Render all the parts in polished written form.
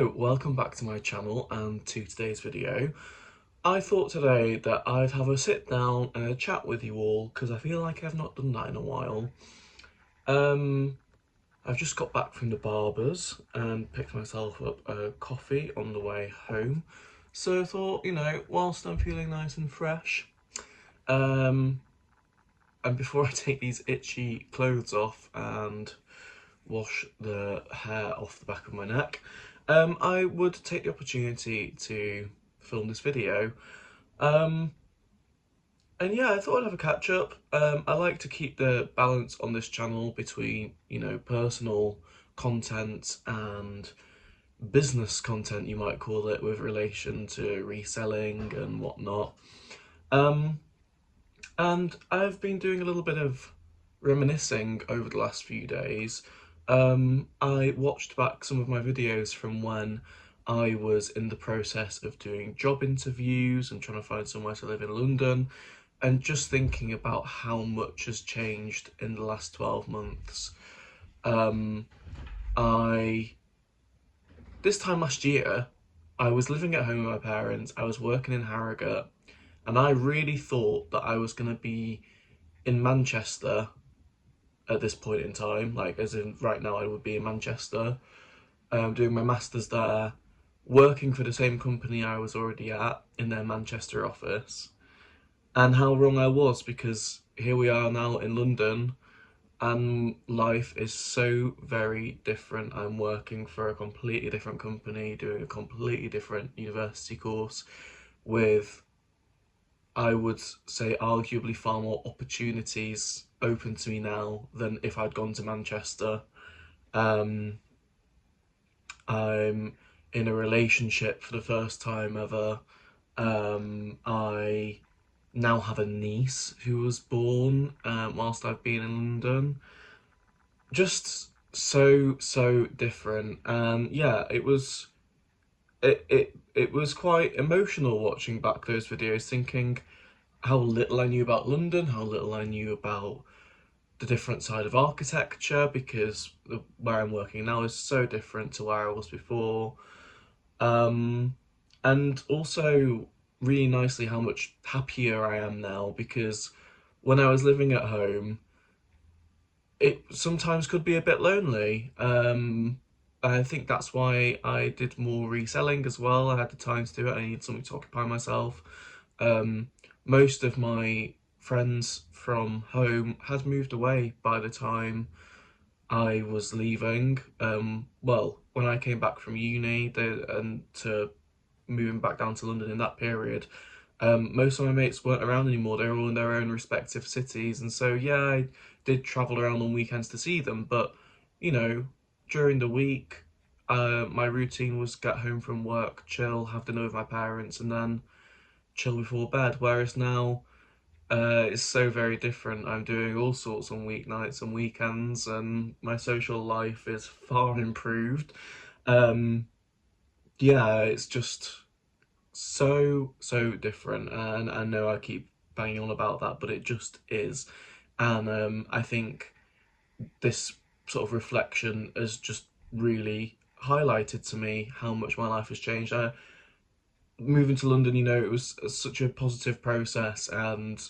Hello, welcome back to my channel and to today's video. I thought today that I'd have a sit down and a chat with you all because I feel like I've not done that in a while. I've just got back from the barber's and picked myself up a coffee on the way home. So I thought, whilst I'm feeling nice and fresh, and before I take these itchy clothes off and wash the hair off the back of my neck, I would take the opportunity to film this video. And yeah, I thought I'd have a catch up. I like to keep the balance on this channel between, personal content and business content, you might call it, with relation to reselling and whatnot. And I've been doing a little bit of reminiscing over the last few days. I watched back some of my videos from when I was in the process of doing job interviews and trying to find somewhere to live in London, and just thinking about how much has changed in the last 12 months. This time last year, I was living at home with my parents, I was working in Harrogate, and I really thought that I was going to be in Manchester at this point in time, like as in right now I would be in Manchester, doing my masters there, working for the same company I was already at in their Manchester office. And how wrong I was, because here we are now in London and life is so very different. I'm working for a completely different company, doing a completely different university course with, I would say, arguably far more opportunities open to me now than if I'd gone to Manchester. I'm in a relationship for the first time ever. I now have a niece who was born whilst I've been in London. Just so different. And yeah, it was quite emotional watching back those videos, thinking how little I knew about London, how little I knew about the different side of architecture, because where I'm working now is so different to where I was before. And also really nicely how much happier I am now, because when I was living at home, it sometimes could be a bit lonely. I think that's why I did more reselling as well. I had the time to do it. I needed something to occupy myself. Most of my friends from home had moved away by the time I was leaving. Well, when I came back from uni and to moving back down to London in that period, most of my mates weren't around anymore. They were all in their own respective cities, and so yeah, I did travel around on weekends to see them. But during the week, my routine was get home from work, chill, have dinner with my parents, and then chill before bed. Whereas now, it's so very different. I'm doing all sorts on weeknights and weekends, and my social life is far improved. Yeah, it's just so different, and I know I keep banging on about that, but it just is. And I think this sort of reflection has just really highlighted to me how much my life has changed. Moving to London, it was such a positive process, and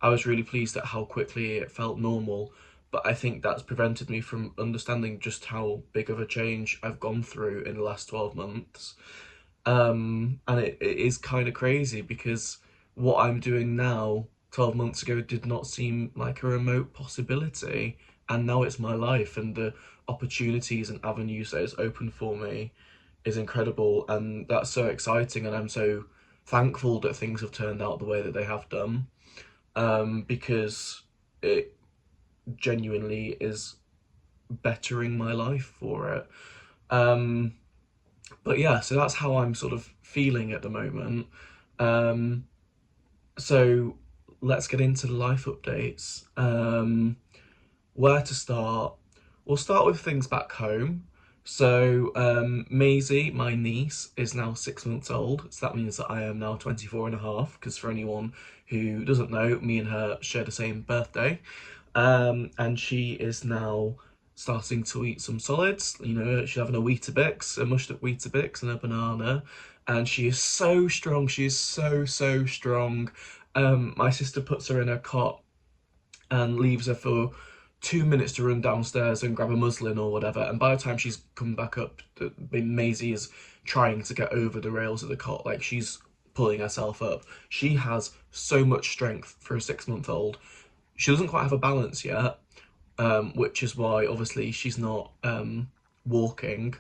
I was really pleased at how quickly it felt normal. But I think that's prevented me from understanding just how big of a change I've gone through in the last 12 months. And it is kind of crazy, because what I'm doing now 12 months ago did not seem like a remote possibility, and now it's my life, and the opportunities and avenues that it's open for me is incredible, and that's so exciting, and I'm so thankful that things have turned out the way that they have done, because it genuinely is bettering my life for it. But yeah, so that's how I'm sort of feeling at the moment. So let's get into the life updates. Where to start? We'll start with things back home. So Maisie, my niece, is now 6 months old. So that means that I am now 24 and a half, because for anyone who doesn't know, me and her share the same birthday. And she is now starting to eat some solids. You know, she's having a Weetabix, a mushed up Weetabix and a banana. And she is so strong. She is so, so strong. My sister puts her in her cot and leaves her for 2 minutes to run downstairs and grab a muslin or whatever. And by the time she's come back up, Maisie is trying to get over the rails of the cot. Like, she's pulling herself up. She has so much strength for a 6-month-old. She doesn't quite have a balance yet, which is why obviously she's not walking.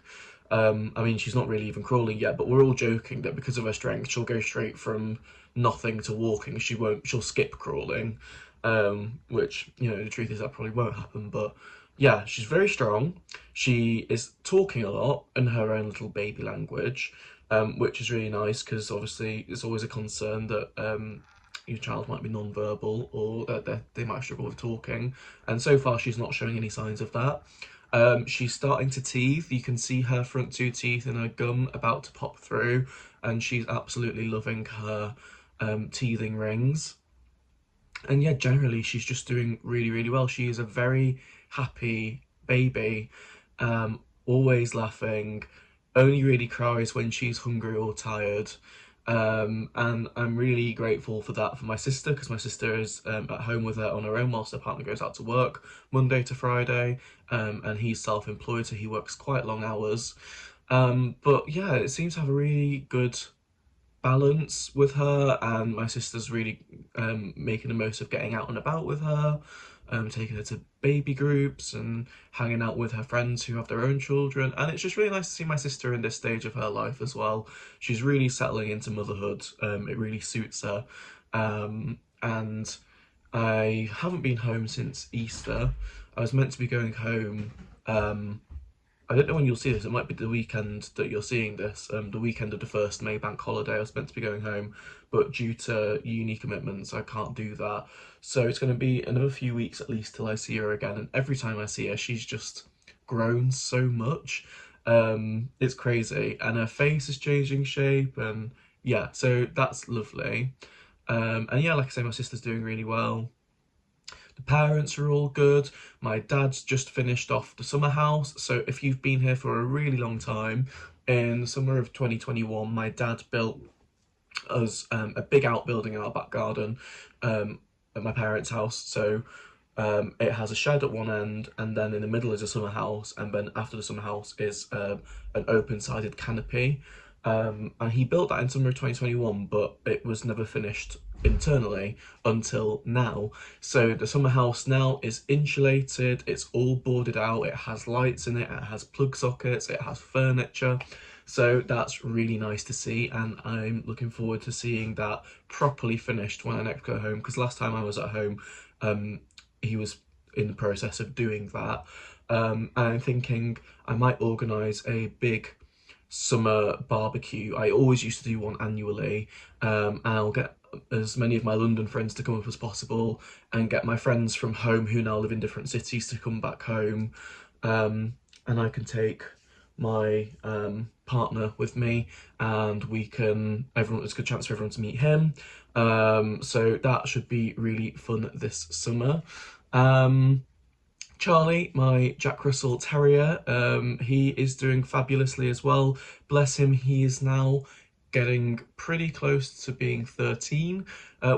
I mean, she's not really even crawling yet, but we're all joking that because of her strength, she'll go straight from nothing to walking. She'll skip crawling, which, you know, the truth is that probably won't happen. But yeah, she's very strong. She is talking a lot in her own little baby language, which is really nice because obviously it's always a concern that your child might be non-verbal or that they might struggle with talking. And so far, she's not showing any signs of that. She's starting to teeth. You can see her front 2 teeth and her gum about to pop through, and she's absolutely loving her teething rings. And yeah, generally she's just doing really, really well. She is a very happy baby, always laughing, only really cries when she's hungry or tired. And I'm really grateful for that for my sister, because my sister is at home with her on her own whilst her partner goes out to work Monday to Friday, and he's self-employed, so he works quite long hours. But yeah, it seems to have a really good balance with her, and my sister's really making the most of getting out and about with her, taking her to baby groups and hanging out with her friends who have their own children. And it's just really nice to see my sister in this stage of her life as well. She's really settling into motherhood. It really suits her. And I haven't been home since Easter. I was meant to be going home. I don't know when you'll see this. It might be the weekend that you're seeing this, the weekend of the 1st May bank holiday. I was meant to be going home, but due to uni commitments, I can't do that. So it's going to be another few weeks at least till I see her again. And every time I see her, she's just grown so much. It's crazy. And her face is changing shape. And yeah, so that's lovely. And yeah, like I say, my sister's doing really well. The parents are all good. My dad's just finished off the summer house. So if you've been here for a really long time, in the summer of 2021, my dad built us a big outbuilding in our back garden at my parents' house. So it has a shed at one end, and then in the middle is a summer house, and then after the summer house is an open-sided canopy. And he built that in summer of 2021, but it was never finished internally until now. So the summer house now is insulated, it's all boarded out, it has lights in it, it has plug sockets, it has furniture. So that's really nice to see, and I'm looking forward to seeing that properly finished when I next go home, because last time I was at home, he was in the process of doing that. And I'm thinking I might organise a big summer barbecue. I always used to do one annually, and I'll get as many of my London friends to come up as possible, and get my friends from home who now live in different cities to come back home, and I can take my partner with me, and it's a good chance for everyone to meet him. So that should be really fun this summer. Charlie, my Jack Russell Terrier, he is doing fabulously as well. Bless him, he is now getting pretty close to being 13,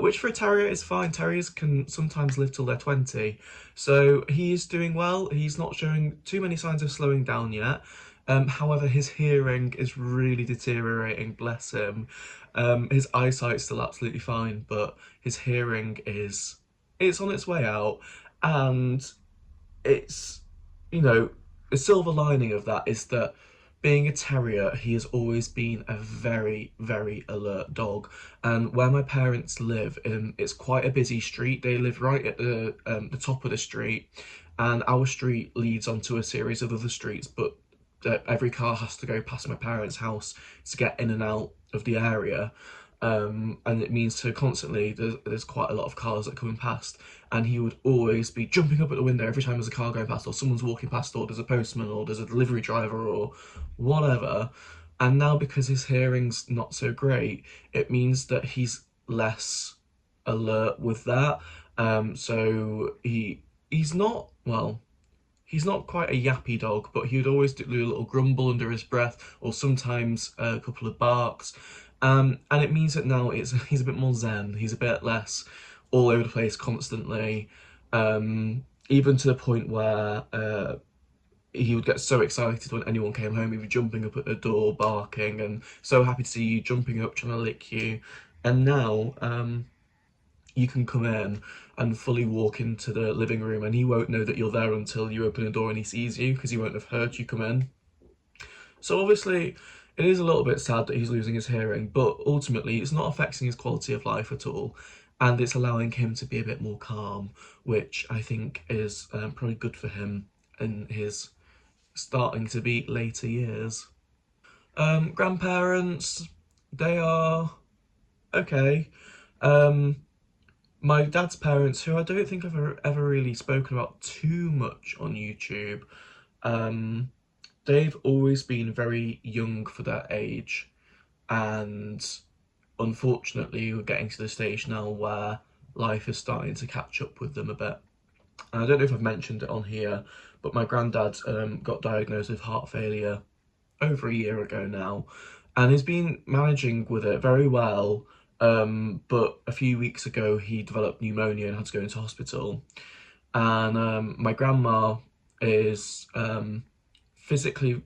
which for a terrier is fine. Terriers can sometimes live till they're 20. So he is doing well. He's not showing too many signs of slowing down yet. However, his hearing is really deteriorating, bless him. His eyesight's still absolutely fine, but his hearing it's on its way out. And it's, you know, the silver lining of that is that being a terrier, he has always been a very, very alert dog. And where my parents live, it's quite a busy street. They live right at the top of the street, and our street leads onto a series of other streets, but every car has to go past my parents' house to get in and out of the area. And it means to constantly, there's quite a lot of cars that come past, and he would always be jumping up at the window every time there's a car going past, or someone's walking past, or there's a postman, or there's a delivery driver, or whatever. And now, because his hearing's not so great, it means that he's less alert with that. So he's not, well, he's not quite a yappy dog, but he would always do a little grumble under his breath, or sometimes a couple of barks. And it means that now he's a bit more zen. He's a bit less all over the place constantly, even to the point where he would get so excited when anyone came home. He'd be jumping up at the door, barking, and so happy to see you, jumping up, trying to lick you. And now, you can come in and fully walk into the living room, and he won't know that you're there until you open the door and he sees you, because he won't have heard you come in. So obviously, it is a little bit sad that he's losing his hearing, but ultimately, it's not affecting his quality of life at all, and it's allowing him to be a bit more calm, which I think is probably good for him in his starting to be later years. Grandparents, they are okay. Um, my dad's parents, who I don't think I've ever really spoken about too much on YouTube, um, they've always been very young for their age, and unfortunately, we're getting to the stage now where life is starting to catch up with them a bit. And I don't know if I've mentioned it on here, but my granddad got diagnosed with heart failure over a year ago now, and he's been managing with it very well. But a few weeks ago, he developed pneumonia and had to go into hospital. And my grandma is physically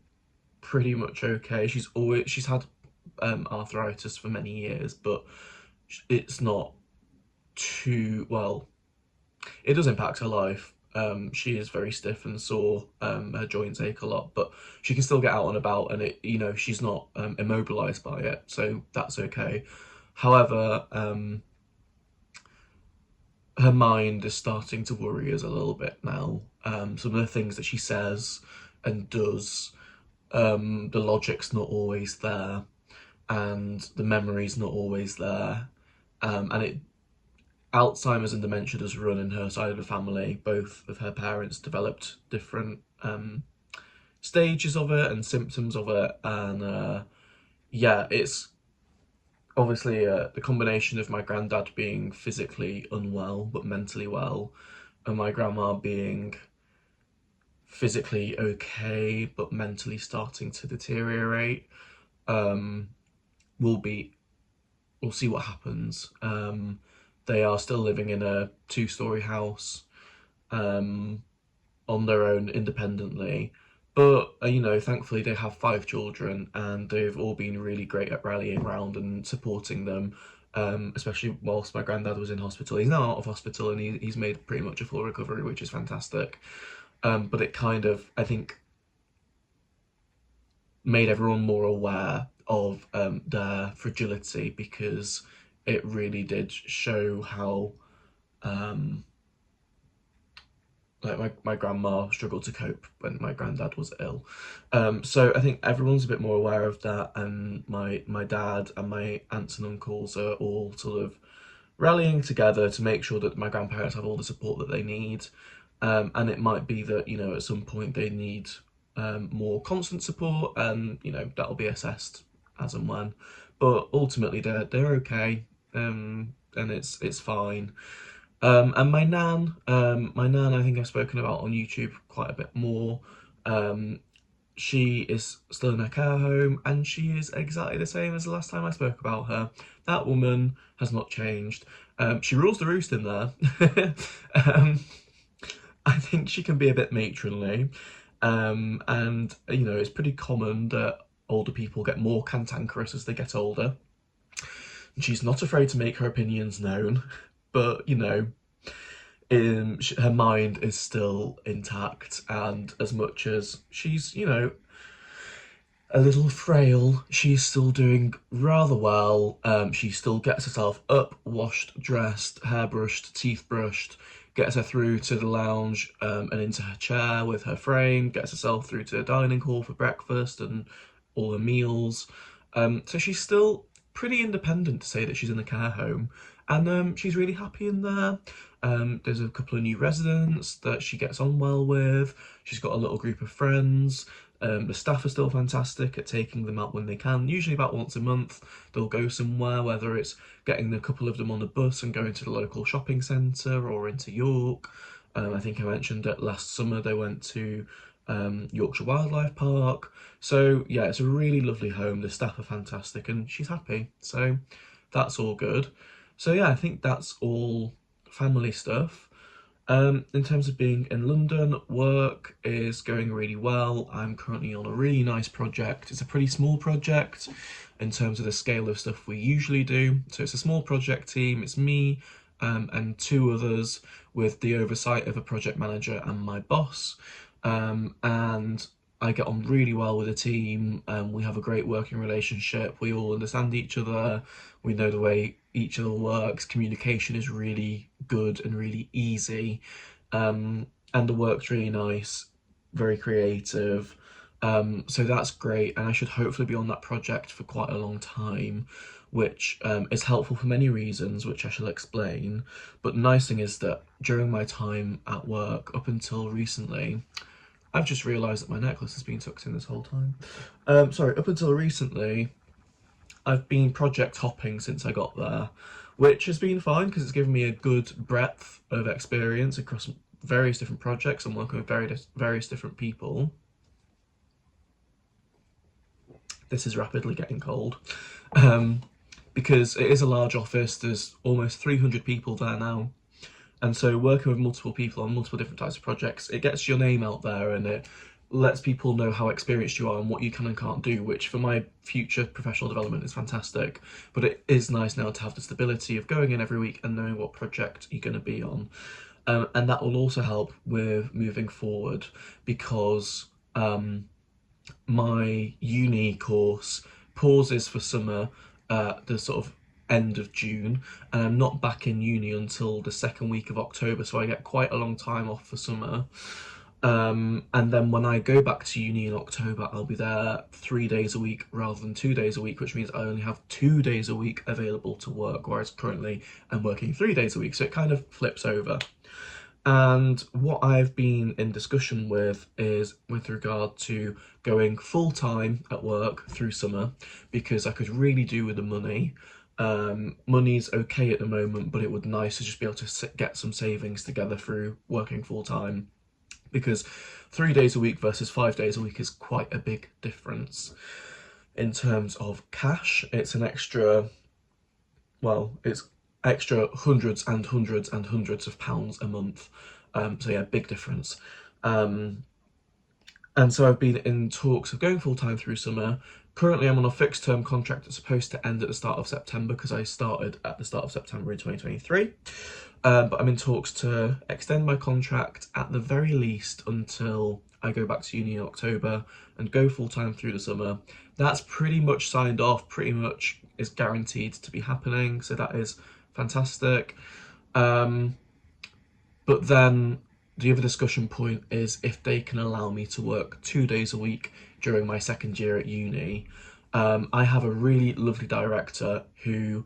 pretty much okay. She's had arthritis for many years, but it's not too well. It does impact her life. She is very stiff and sore. Her joints ache a lot, but she can still get out and about, and she's not immobilized by it, so that's okay. However, her mind is starting to worry us a little bit now. Some of the things that she says and does, the logic's not always there, and the memory's not always there, and it Alzheimer's and dementia does run in her side of the family. Both of her parents developed different stages of it and symptoms of it, and yeah, it's obviously the combination of my granddad being physically unwell but mentally well, and my grandma being physically okay but mentally starting to deteriorate. Um, will be We'll see what happens. They are still living in a two-story house, um, on their own independently. But thankfully they have five children, and they've all been really great at rallying around and supporting them. Especially whilst my granddad was in hospital. He's now out of hospital, and he's made pretty much a full recovery, which is fantastic. But it kind of, I think, made everyone more aware of their fragility, because it really did show how um, like my grandma struggled to cope when my granddad was ill. So I think everyone's a bit more aware of that, and my dad and my aunts and uncles are all sort of rallying together to make sure that my grandparents have all the support that they need. And it might be that at some point they need more constant support, and that'll be assessed as and when. But ultimately, they're okay, and it's fine. And my nan, I think I've spoken about on YouTube quite a bit more. Um, she is still in her care home, and she is exactly the same as the last time I spoke about her. That woman has not changed. She rules the roost in there. um, I think she can be a bit matronly, and it's pretty common that older people get more cantankerous as they get older. She's not afraid to make her opinions known, but her mind is still intact, and as much as she's a little frail, she's still doing rather well. She still gets herself up, washed, dressed, hair brushed, teeth brushed, gets her through to the lounge, and into her chair with her frame, gets herself through to the dining hall for breakfast and all her meals. So she's still pretty independent, to say that she's in a care home, and she's really happy in there. There's a couple of new residents that she gets on well with. She's got a little group of friends. The staff are still fantastic at taking them out when they can, usually about once a month. They'll go somewhere, whether it's getting a couple of them on a bus and going to the local shopping centre or into York. I think I mentioned that last summer they went to Yorkshire Wildlife Park. So yeah, it's a really lovely home. The staff are fantastic, and she's happy. So that's all good. So yeah, I think that's all family stuff. In terms of being in London, work is going really well. I'm currently on a really nice project. It's a pretty small project in terms of the scale of stuff we usually do. So it's a small project team. It's me and two others with the oversight of a project manager and my boss. And I get on really well with the team. We have a great working relationship. We all understand each other. We know the way each other works. Communication is really good and really easy. And the work's really nice, very creative. So that's great. And I should hopefully be on that project for quite a long time, which is helpful for many reasons, which I shall explain. But the nice thing is that during my time at work, up until recently, I've just realised that my necklace has been tucked in this whole time. Sorry, up until recently, I've been project hopping since I got there, which has been fine because it's given me a good breadth of experience across various different projects and working with various different people. This is rapidly getting cold. Because it is a large office, there's almost 300 people there now. And so working with multiple people on multiple different types of projects, it gets your name out there and it lets people know how experienced you are and what you can and can't do, which for my future professional development is fantastic. But it is nice now to have the stability of going in every week and knowing what project you're going to be on. And that will also help with moving forward because my uni course pauses for summer the sort of end of June, and I'm not back in uni until the second week of October, so I get quite a long time off for summer. And then when I go back to uni in October, I'll be there 3 days a week rather than 2 days a week, which means I only have 2 days a week available to work, whereas currently I'm working 3 days a week, so it kind of flips over. And what I've been in discussion with is with regard to going full time at work through summer because I could really do with the money. Money's okay at the moment, but it would be nice to just be able to get some savings together through working full time because 3 days a week versus 5 days a week is quite a big difference. In terms of cash, it's an extra, well, it's extra hundreds and hundreds and hundreds of pounds a month. So yeah, big difference. And so I've been in talks of going full time through summer. Currently, I'm on a fixed term contract that's supposed to end at the start of September because I started at the start of September in 2023. But I'm in talks to extend my contract at the very least until I go back to uni in October and go full time through the summer. That's pretty much signed off, pretty much is guaranteed to be happening. So that is fantastic. But then the other discussion point is if they can allow me to work 2 days a week during my second year at uni. I have a really lovely director who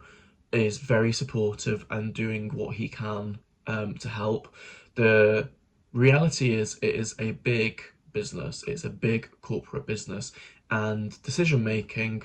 is very supportive and doing what he can to help. The reality is, it is a big business, it's a big corporate business, and decision making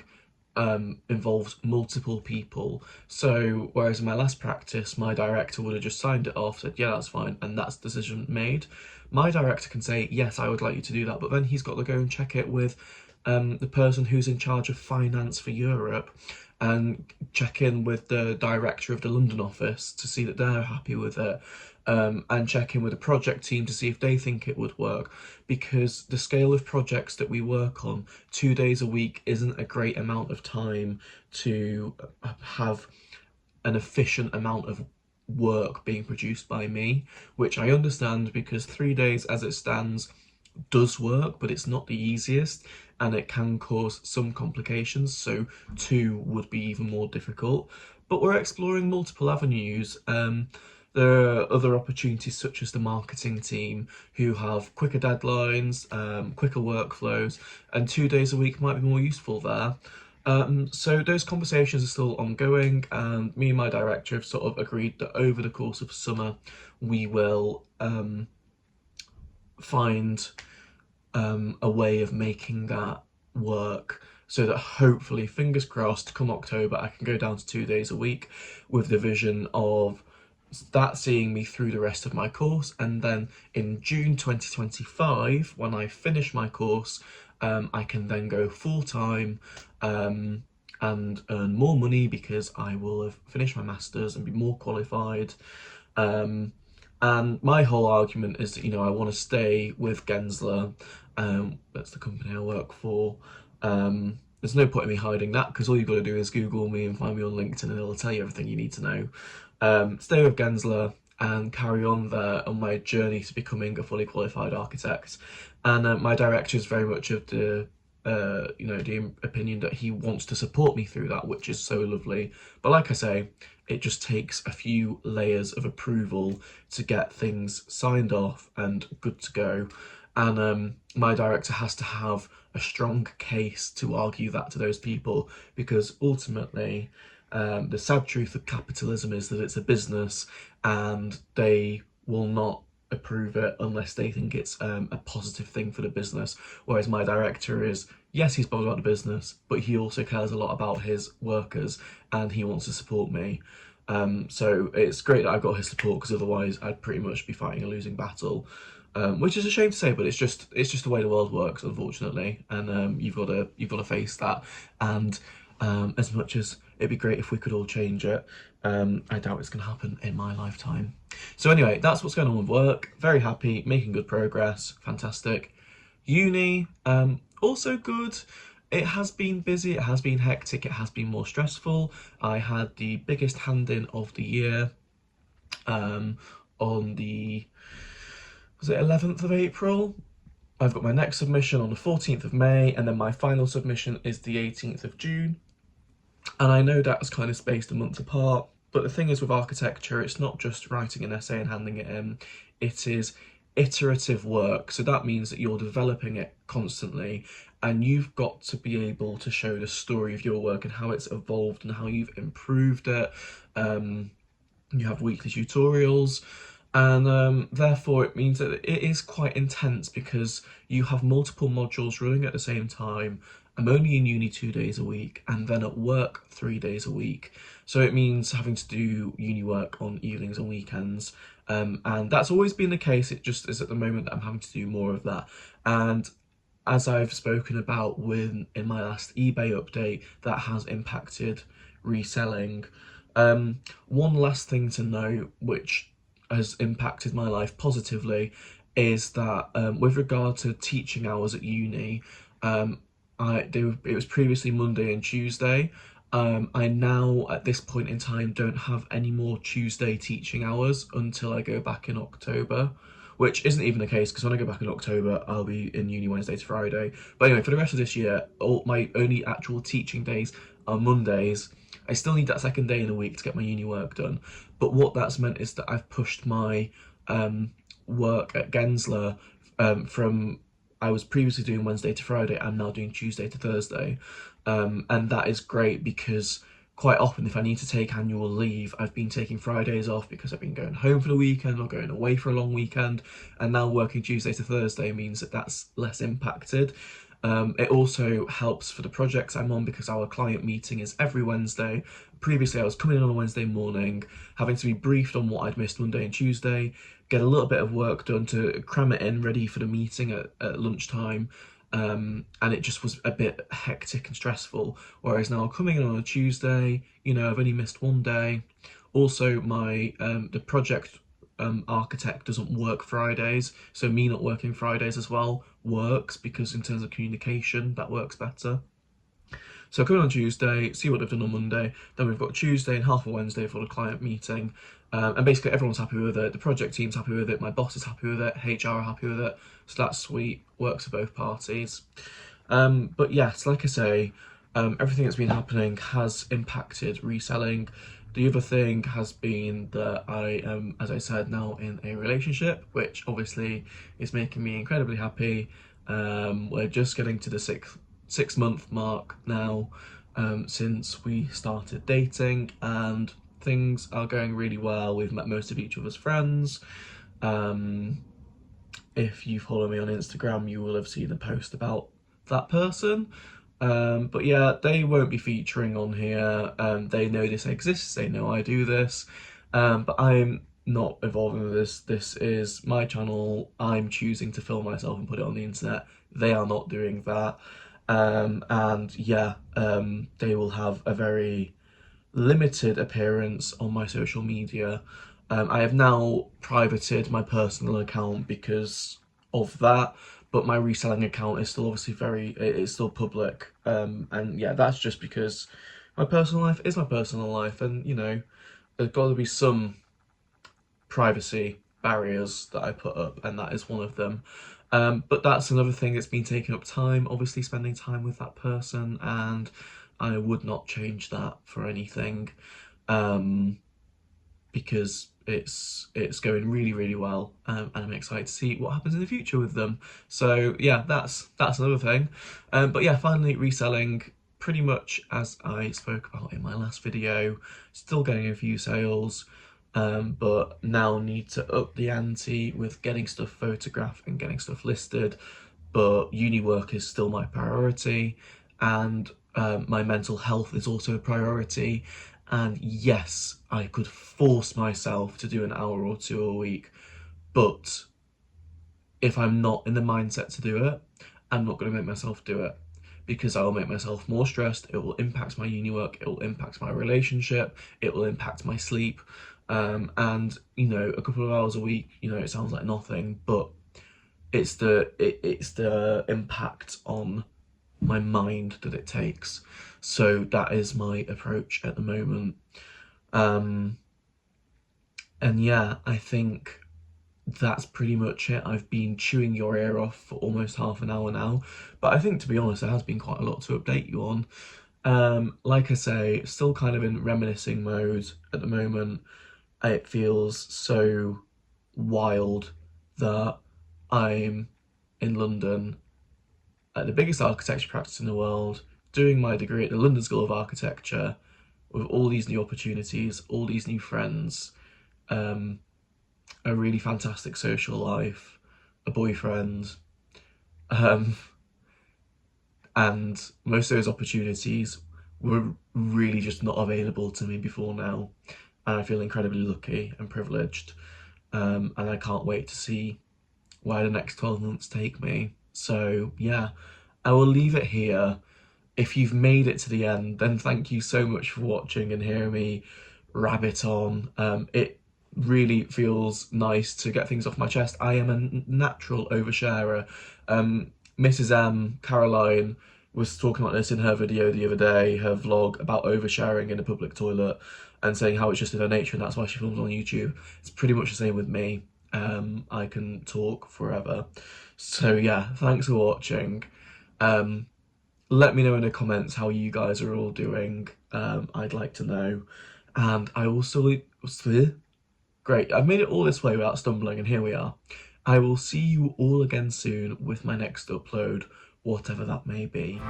involves multiple people. So whereas in my last practice, my director would have just signed it off, said, yeah, that's fine, and that's the decision made. My director can say, yes, I would like you to do that, but then he's got to go and check it with the person who's in charge of finance for Europe and check in with the director of the London office to see that they're happy with it. And check in with the project team to see if they think it would work, because the scale of projects that we work on, 2 days a week isn't a great amount of time to have an efficient amount of work being produced by me, which I understand because 3 days as it stands does work, but it's not the easiest and it can cause some complications, so 2 would be even more difficult. But we're exploring multiple avenues. There are other opportunities such as the marketing team who have quicker deadlines, quicker workflows, and 2 days a week might be more useful there. So those conversations are still ongoing, and me and my director have sort of agreed that over the course of summer we will find a way of making that work so that hopefully, fingers crossed, come October I can go down to 2 days a week with the vision of that seeing me through the rest of my course, and then in June 2025, when I finish my course, I can then go full-time and earn more money because I will have finished my masters and be more qualified. Um, and my whole argument is that, I want to stay with Gensler. That's the company I work for. There's no point in me hiding that, because all you've got to do is Google me and find me on LinkedIn, and it'll tell you everything you need to know. Stay with Gensler and carry on there on my journey to becoming a fully qualified architect. And my director is very much of the the opinion that he wants to support me through that, which is so lovely. But like I say, it just takes a few layers of approval to get things signed off and good to go. And my director has to have a strong case to argue that to those people, because ultimately, the sad truth of capitalism is that it's a business, and they will not approve it unless they think it's a positive thing for the business. Whereas my director is, yes, he's bothered about the business, but he also cares a lot about his workers, and he wants to support me. So it's great that I've got his support, because otherwise I'd pretty much be fighting a losing battle. Which is a shame to say, but it's just the way the world works, unfortunately, and you've got to face that. And as much as it'd be great if we could all change it, I doubt it's going to happen in my lifetime. So anyway, that's what's going on with work. Very happy, making good progress, fantastic. Uni, also good. It has been busy, it has been hectic, it has been more stressful. I had the biggest hand-in of the year on the, was it 11th of April? I've got my next submission on the 14th of May, and then my final submission is the 18th of June. And I know that's kind of spaced a month apart, but the thing is with architecture, it's not just writing an essay and handing it in, it is iterative work. So that means that you're developing it constantly, and you've got to be able to show the story of your work and how it's evolved and how you've improved it. You have weekly tutorials, and therefore it means that it is quite intense, because you have multiple modules running at the same time. I'm only in uni 2 days a week, and then at work 3 days a week. So it means having to do uni work on evenings and weekends. And that's always been the case. It just is at the moment that I'm having to do more of that. And as I've spoken about in my last eBay update, that has impacted reselling. One last thing to note, which has impacted my life positively, is that with regard to teaching hours at uni, it was previously Monday and Tuesday. I now, at this point in time, don't have any more Tuesday teaching hours until I go back in October, which isn't even the case, because when I go back in October, I'll be in uni Wednesday to Friday. But anyway, for the rest of this year, all my only actual teaching days are Mondays. I still need that second day in the week to get my uni work done. But what that's meant is that I've pushed my work at Gensler from, I was previously doing Wednesday to Friday, I'm now doing Tuesday to Thursday. And that is great, because quite often if I need to take annual leave, I've been taking Fridays off because I've been going home for the weekend or going away for a long weekend, and now working Tuesday to Thursday means that that's less impacted. It also helps for the projects I'm on, because our client meeting is every Wednesday. Previously, I was coming in on a Wednesday morning, having to be briefed on what I'd missed Monday and Tuesday, get a little bit of work done to cram it in, ready for the meeting at lunchtime. And it just was a bit hectic and stressful. Whereas now coming in on a Tuesday, I've only missed one day. Also, the project architect doesn't work Fridays, so me not working Fridays as well works, because in terms of communication, that works better. So coming on Tuesday, see what they've done on Monday, then we've got Tuesday and half a Wednesday for the client meeting, and basically everyone's happy with it, the project team's happy with it, my boss is happy with it, HR are happy with it, so that's sweet, works for both parties. But yes, like I say, everything that's been happening has impacted reselling. The other thing has been that I am, as I said, now in a relationship, which obviously is making me incredibly happy. We're just getting to the six-month mark now, since we started dating, and things are going really well. We've met most of each other's friends. If you follow me on Instagram, you will have seen a post about that person. But yeah, they won't be featuring on here. They know this exists, they know I do this. But I'm not involved with this. This is my channel. I'm choosing to film myself and put it on the internet. They are not doing that. And yeah, they will have a very limited appearance on my social media. I have now privated my personal account because of that, but my reselling account is still obviously it's still public. And yeah, that's just because my personal life is my personal life, and you know, there's got to be some privacy barriers that I put up, and that is one of them. But that's another thing that's been taking up time, obviously spending time with that person, and I would not change that for anything, because it's going really well, and I'm excited to see what happens in the future with them. So yeah, that's another thing. But yeah, finally reselling, pretty much as I spoke about in my last video, still getting a few sales, but now need to up the ante with getting stuff photographed and getting stuff listed. But uni work is still my priority, and my mental health is also a priority. And yes, I could force myself to do an hour or two a week, but if I'm not in the mindset to do it, I'm not going to make myself do it, because I will make myself more stressed. It will impact my uni work, it will impact my relationship, it will impact my sleep. And you know, a couple of hours a week, you know, it sounds like nothing, but it's the impact on my mind that it takes. So that is my approach at the moment. And yeah, I think that's pretty much it. I've been chewing your ear off for almost half an hour now, but I think, to be honest, there has been quite a lot to update you on. Like I say, still kind of in reminiscing mode at the moment. It feels so wild that I'm in London at the biggest architecture practice in the world, doing my degree at the London School of Architecture, with all these new opportunities, all these new friends, a really fantastic social life, a boyfriend, um, and most of those opportunities were really just not available to me before now. And I feel incredibly lucky and privileged, and I can't wait to see where the next 12 months take me. So yeah, I will leave it here. If you've made it to the end, then thank you so much for watching and hearing me rabbit on. It really feels nice to get things off my chest. I am a natural oversharer. Mrs. M, Caroline, was talking about this in her video the other day, her vlog, about oversharing in a public toilet and saying how it's just in her nature and that's why she films on YouTube. It's pretty much the same with me. I can talk forever. So yeah, thanks for watching. Let me know in the comments how you guys are all doing. I'd like to know. And I also, great, I've made it all this way without stumbling, and here we are. I will see you all again soon with my next upload, whatever that may be.